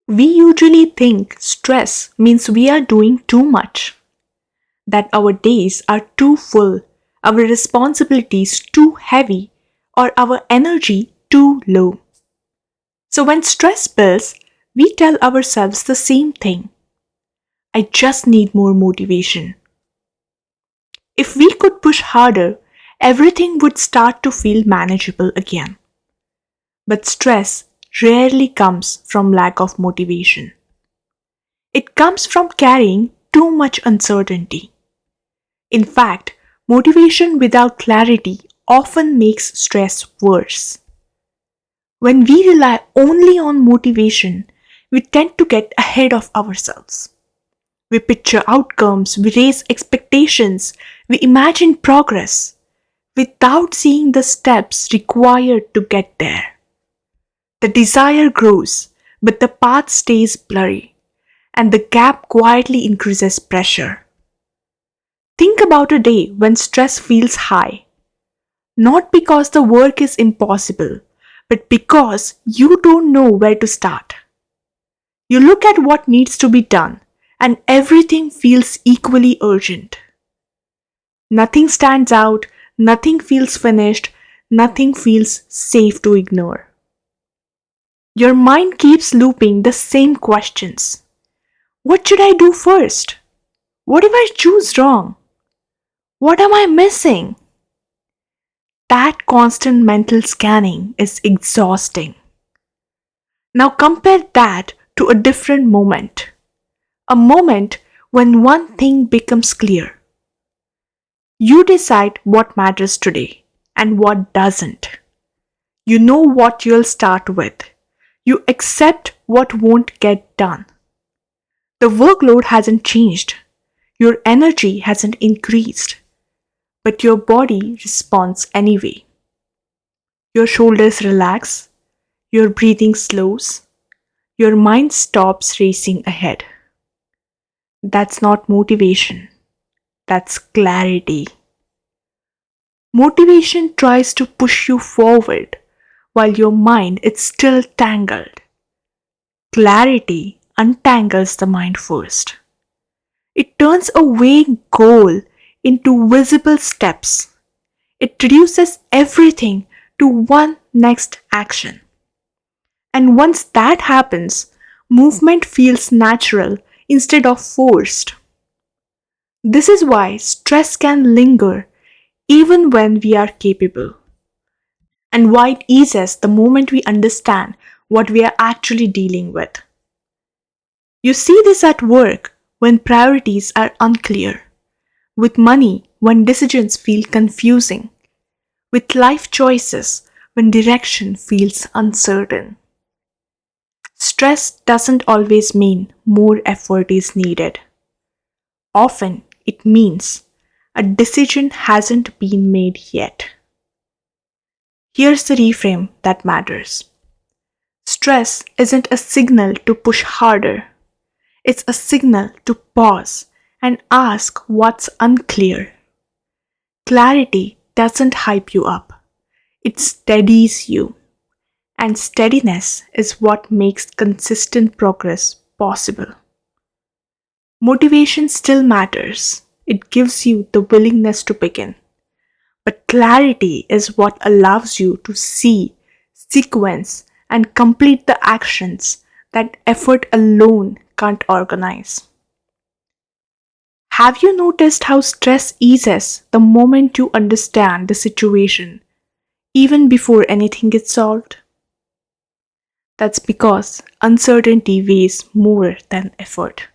We usually think stress means we are doing too much, that our days are too full, our responsibilities too heavy, or our energy too low. So when stress builds, we tell ourselves the same thing: I just need more motivation. If we could push harder, everything would start to feel manageable again. But stress rarely comes from lack of motivation. It comes from carrying too much uncertainty. In fact, motivation without clarity often makes stress worse. When we rely only on motivation, we tend to get ahead of ourselves. We picture outcomes, we raise expectations, we imagine progress without seeing the steps required to get there. The desire grows, but the path stays blurry, and the gap quietly increases pressure. Think about a day when stress feels high, not because the work is impossible, but because you don't know where to start. You look at what needs to be done, and everything feels equally urgent. Nothing stands out, nothing feels finished, nothing feels safe to ignore. Your mind keeps looping the same questions. What should I do first? What if I choose wrong? What am I missing? That constant mental scanning is exhausting. Now compare that to a different moment. A moment when one thing becomes clear. You decide what matters today and what doesn't. You know what you'll start with. You accept what won't get done. The workload hasn't changed. Your energy hasn't increased. But your body responds anyway. Your shoulders relax. Your breathing slows. Your mind stops racing ahead. That's not motivation. That's clarity. Motivation tries to push you forward while your mind is still tangled. Clarity untangles the mind first. It turns a vague goal into visible steps. It reduces everything to one next action. And once that happens, movement feels natural instead of forced. This is why stress can linger even when we are capable, and why it eases the moment we understand what we are actually dealing with. You see this at work when priorities are unclear, with money when decisions feel confusing, with life choices when direction feels uncertain. Stress doesn't always mean more effort is needed. Often it means a decision hasn't been made yet. Here's the reframe that matters. Stress isn't a signal to push harder. It's a signal to pause and ask what's unclear. Clarity doesn't hype you up. It steadies you. And steadiness is what makes consistent progress possible. Motivation still matters. It gives you the willingness to begin. But clarity is what allows you to see, sequence, and complete the actions that effort alone can't organize. Have you noticed how stress eases the moment you understand the situation, even before anything gets solved? That's because uncertainty weighs more than effort.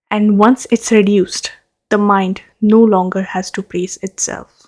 And once it's reduced, the mind no longer has to brace itself.